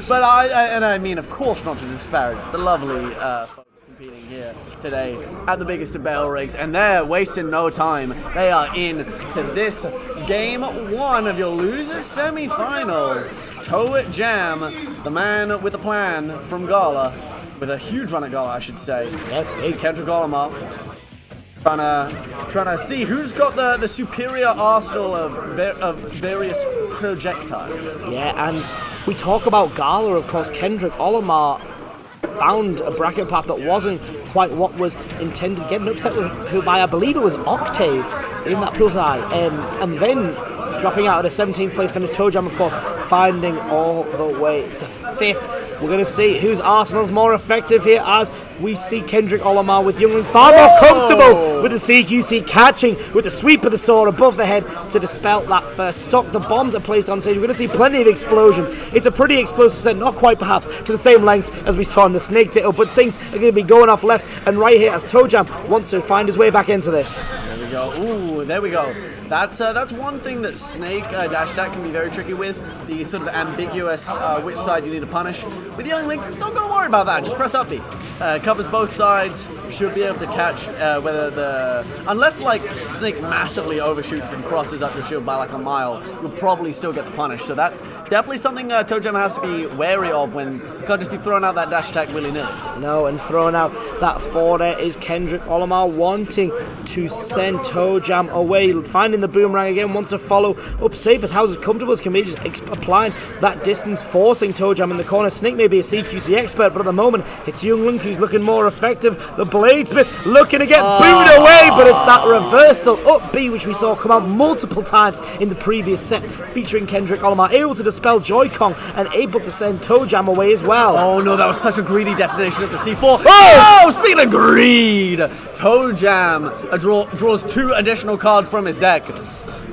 But I mean, of course, not to disparage the lovely folks competing here today at the biggest of Bailriggs, and they're wasting no time. They are in to this game 1 of your losers semi-final. ToeJam, the man with a plan from Gala, with a huge run at Gala, I should say. Yep. Kendrick Olimar. Trying to see who's got the superior arsenal of various projectiles. Yeah, and we talk about Gala, of course. Kendrick Olimar found a bracket path that wasn't quite what was intended, getting upset with by, I believe it was Octave in that poolside, and then dropping out at a 17th place finish. ToeJam, of course, finding all the way to 5th. We're going to see whose arsenal's more effective here, as we see Kendrick Olimar with Youngling far more comfortable with the CQC, catching with the sweep of the sword above the head to dispel that first stock. The bombs are placed on stage. We're going to see plenty of explosions. It's a pretty explosive set, not quite perhaps to the same length as we saw in the Snake Tittle, but things are going to be going off left and right here as ToeJam wants to find his way back into this. There we go. Ooh, there we go. That's one thing that Snake dash attack can be very tricky with, the sort of ambiguous which side you need to punish. With Youngling, don't gotta worry about that, just press up B. Covers both sides, should be able to catch unless like Snake massively overshoots and crosses up your shield by like a mile, you'll probably still get the punish. So that's definitely something ToeJam has to be wary of when you can't just be throwing out that dash attack willy-nilly. No, and throwing out that forward there is Kendrick Olimar, wanting to send ToeJam away, finding the boomerang again, wants to follow up safe as House as comfortable as can be, just applying that distance, forcing ToeJam in the corner. Snake may be a CQC expert, but at the moment it's Youngling who's looking more effective. The Bladesmith looking to get booed away, but it's that reversal up B which we saw come out multiple times in the previous set, featuring Kendrick Olimar, able to dispel Joy-Con and able to send ToeJam away as well. Oh no, that was such a greedy detonation of the C4. Oh, speaking of greed, ToeJam draws 2 additional cards from his deck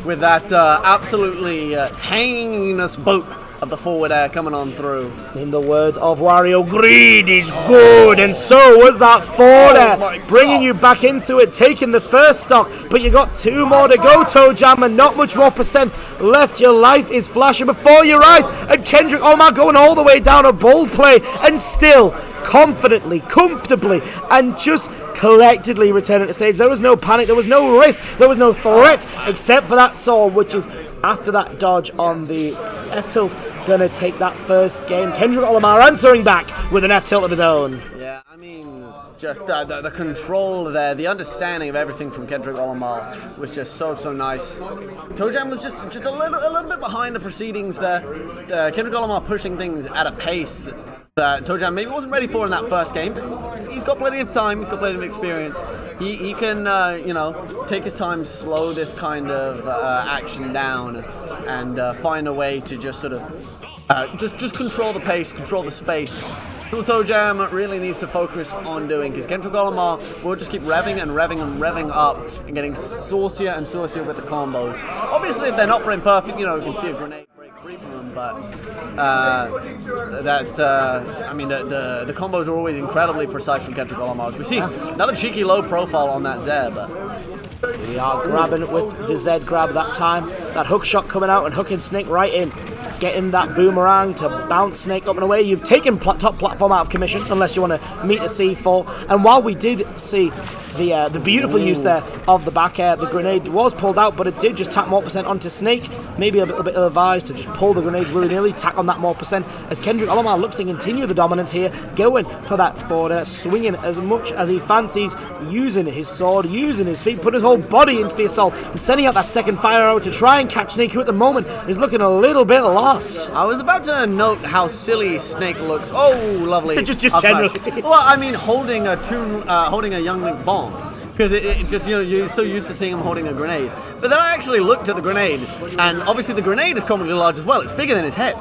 with that absolutely heinous boat of the forward air coming on through. In the words of Wario, greed is good, and so was that forward air, bringing you back into it, taking the first stock, but you got 2 more to go, ToeJam, and not much more percent left. Your life is flashing before your eyes, and Kendrick Olimar going all the way down, a bold play, and still confidently, comfortably, and just collectedly returning to stage. There was no panic, there was no risk, there was no threat, except for that sword, which is after that dodge on the F-tilt, gonna take that first game. Kendrick Olimar answering back with an F-tilt of his own. Yeah, I mean, just the control there, the understanding of everything from Kendrick Olimar was just so nice. ToeJam was just a little bit behind the proceedings there. Kendrick Olimar pushing things at a pace that ToeJam maybe wasn't ready for in that first game. He's got plenty of time, he's got plenty of experience. He can, take his time, slow this kind of action down, and find a way to just sort of just control the pace, control the space. ToeJam really needs to focus on doing, because Kendrick Olimar will just keep revving and revving up and getting saucier and saucier with the combos. Obviously, if they're not frame perfect, you can see a grenade break free from them, but the combos are always incredibly precise from Kendrick Olimar. We see another cheeky low profile on that Zeb. We are grabbing with the Z grab that time. That hook shot coming out and hooking Snake right in. Getting that boomerang to bounce Snake up and away. You've taken top platform out of commission, unless you want to meet a C4. And while we did see the beautiful use there of the back air, the grenade was pulled out, but it did just tap more percent onto Snake. Maybe a little bit advised to just pull the grenades willy-nilly, tack on that more percent, as Kendrick Olimar looks to continue the dominance here, going for that forward air, swinging as much as he fancies, using his sword, using his feet, putting his whole body into the assault, and sending out that second fire arrow to try and catch Snake, who at the moment is looking a little bit lost. I was about to note how silly Snake looks. Oh, lovely. just generally. Well, I mean, holding a Youngling bomb. Because it just, you're so used to seeing him holding a grenade. But then I actually looked at the grenade, and obviously the grenade is comically large as well. It's bigger than his head.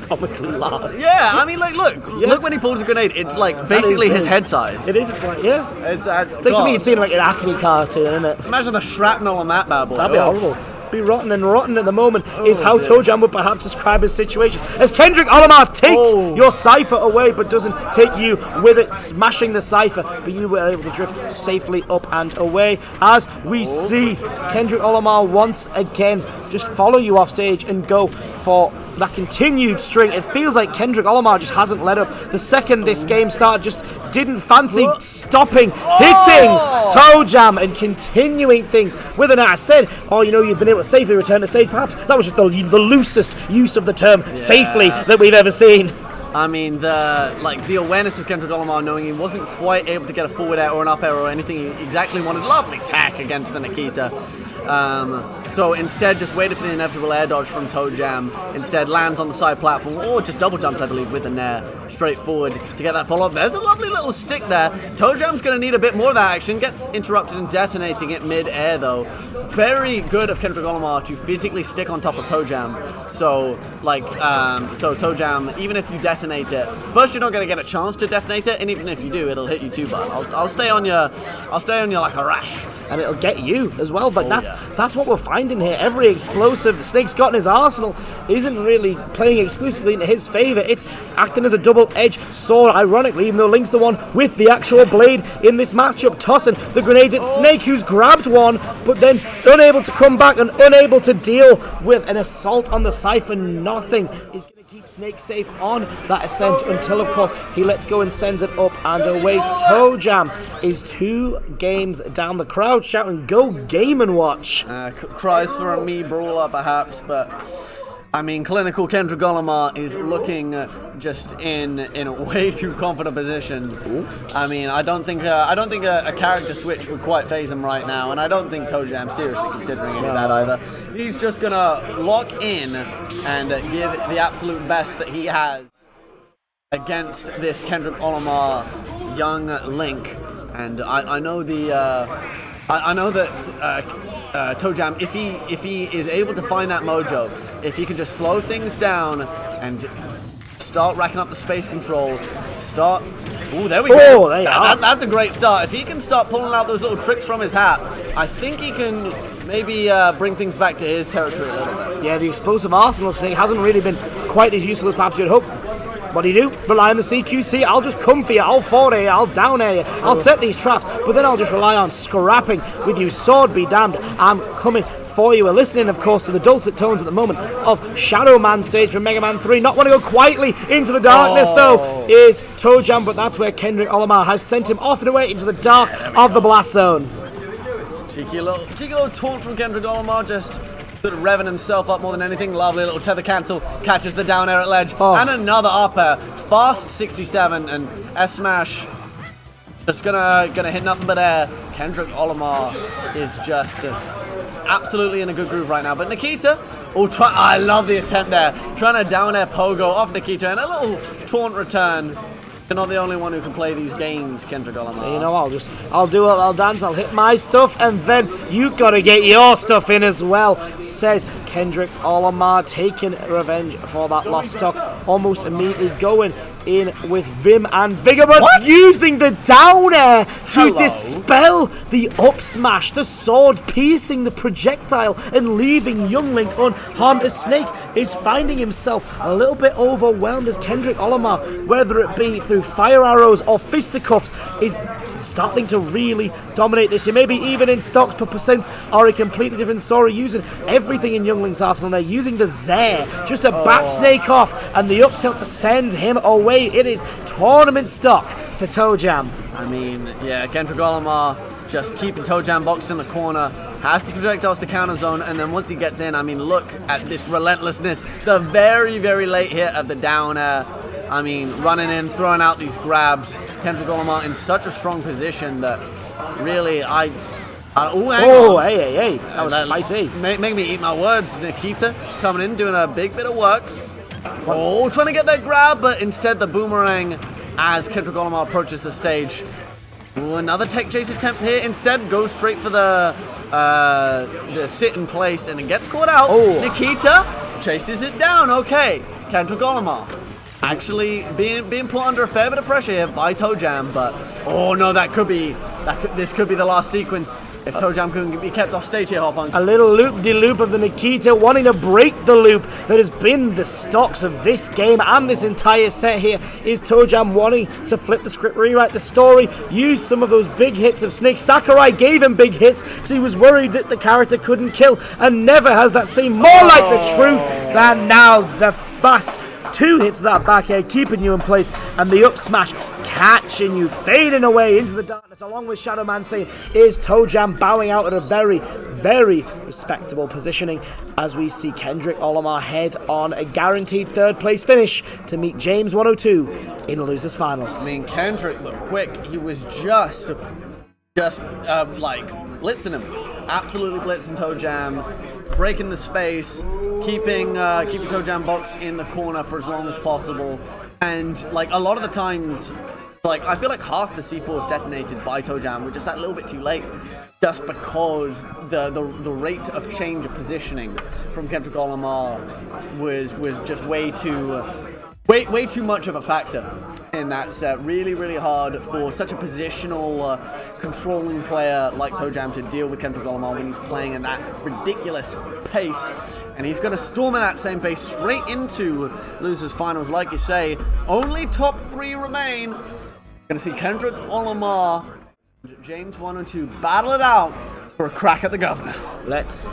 Comically large. Yeah, I mean, like, look when he pulls a grenade, it's like basically his head size. It is, it's like, yeah. It's like something you'd seen like an Acme cartoon, isn't it? Imagine the shrapnel on that bad boy. That'd be horrible. Be rotten at the moment is how ToeJam would perhaps describe his situation, as Kendrick Olimar takes your Cypher away, but doesn't take you with it, smashing the Cypher, but you were able to drift safely up and away, as we see Kendrick Olimar once again just follow you off stage and go for that continued string. It feels like Kendrick Olimar just hasn't let up. The second this game started, just didn't fancy stopping, hitting ToeJam and continuing things with an ass. Said, you've been able to safely return to stage. Perhaps that was just the loosest use of the term safely that we've ever seen. I mean, the awareness of Kendrick Olimar, knowing he wasn't quite able to get a forward air or an up air or anything he exactly wanted. Lovely tack against the Nikita. So instead, just waited for the inevitable air dodge from ToeJam. Instead, lands on the side platform, or just double jumps, I believe, with a nair straight forward to get that follow-up. There's a lovely little stick there. ToeJam's going to need a bit more of that action. Gets interrupted and detonating it mid-air, though. Very good of Kendrick Olimar to physically stick on top of ToeJam. So ToeJam, even if you detonate it, first you're not going to get a chance to detonate it, and even if you do, it'll hit you too. But I'll stay on you like a rash, and it'll get you as well. But that's what we're finding here. Every explosive Snake's got in his arsenal isn't really playing exclusively into his favor. It's acting as a double-edged sword, ironically, even though Link's the one with the actual blade in this matchup, tossing the grenades at Snake, who's grabbed one, but then unable to come back and unable to deal with an assault on the Cypher. Nothing is going to keep Snake safe on that ascent until, of course, he lets go and sends it up and away. ToeJam is 2 games down. The crowd shouting, "Go Game & Watch!" Cries for a me brawler, perhaps, but I mean, clinical Kendrick Olimar is looking just in a way too confident position. I mean, I don't think a character switch would quite phase him right now, and I don't think ToeJam's seriously considering any of that either. He's just gonna lock in and give the absolute best that he has against this Kendrick Olimar young Link, and I know that ToeJam, if he is able to find that mojo, if he can just slow things down and start racking up the space control, there we go. There you that's a great start. If he can start pulling out those little tricks from his hat, I think he can maybe bring things back to his territory a little bit. Yeah, the explosive arsenal thing hasn't really been quite as useful as perhaps you'd hope. What do you do? Rely on the CQC. I'll just come for you. I'll forward air you. I'll down air you. I'll set these traps. But then I'll just rely on scrapping with you. Sword be damned. I'm coming for you. We're listening, of course, to the dulcet tones at the moment of Shadow Man stage from Mega Man 3. Not want to go quietly into the darkness, though, is ToeJam. But that's where Kendrick Olimar has sent him off and away into the dark of the blast zone. Cheeky little taunt from Kendrick Olimar, just sort of revving himself up more than anything. Lovely little tether cancel, catches the down air at ledge, and another up air. Fast 67, and F smash just gonna hit nothing but air. Kendrick Olimar is just absolutely in a good groove right now. But Nikita, I love the attempt there, trying to down air pogo off Nikita, and a little taunt return. You're not the only one who can play these games, Kendrick Olimar. You know, I'll do it, I'll dance, I'll hit my stuff, and then you gotta get your stuff in as well, says Kendrick Olimar, taking revenge for that lost stock, almost immediately going in with vim and vigor, but using the down air to dispel the up smash, the sword piercing the projectile and leaving young Link unharmed. As Snake is finding himself a little bit overwhelmed as Kendrick Olimar, whether it be through fire arrows or fisticuffs, is starting to really dominate this. Maybe even in stocks per percent are a completely different story, using everything in Young Link's arsenal. They're using the Zair just to back Snake off and the up tilt to send him away. It is tournament stock for ToeJam. I mean, yeah, Kendrick Olimar just keeping ToeJam boxed in the corner, has the projectiles to counter zone, and then once he gets in, I mean, look at this relentlessness. The very, very late hit of the down air. I mean, running in, throwing out these grabs. Kendrick Olimar in such a strong position that really, hey. That was spicy. Make me eat my words. Nikita coming in, doing a big bit of work. Trying to get that grab, but instead the boomerang as Kendrick Olimar approaches the stage. Another tech chase attempt here. Instead, goes straight for the sit in place, and it gets caught out. Nikita chases it down. Okay, Kendrick Olimar actually being put under a fair bit of pressure here by ToeJam, but no, this could be the last sequence if ToeJam can be kept off stage here, Hop-Punks. A little loop-de-loop of the Nikita, wanting to break the loop that has been the stocks of this game and this entire set here. Is ToeJam wanting to flip the script, rewrite the story, use some of those big hits of Snake. Sakurai gave him big hits because he was worried that the character couldn't kill, and never has that seemed more like the truth than now. The fast. 2 hits of that back air, keeping you in place, and the up smash catching you, fading away into the darkness, along with Shadow Man staying. Is ToeJam bowing out at a very, very respectable positioning as we see Kendrick Olimar head on a guaranteed 3rd place finish to meet James 102 in losers finals. I mean, Kendrick looked quick. He was just like blitzing him, absolutely blitzing ToeJam, breaking the space, keeping ToeJam boxed in the corner for as long as possible, and like a lot of the times, like I feel like half the C4s detonated by ToeJam were just that little bit too late, just because the rate of change of positioning from Kendrick Olimar was just way too much of a factor in that set. Really, really hard for such a positional, controlling player like ToeJam to deal with Kendrick Olimar when he's playing at that ridiculous pace. And he's going to storm at that same pace straight into losers finals. Like you say, only top 3 remain. Going to see Kendrick Olimar, James 102 battle it out for a crack at the governor. Let's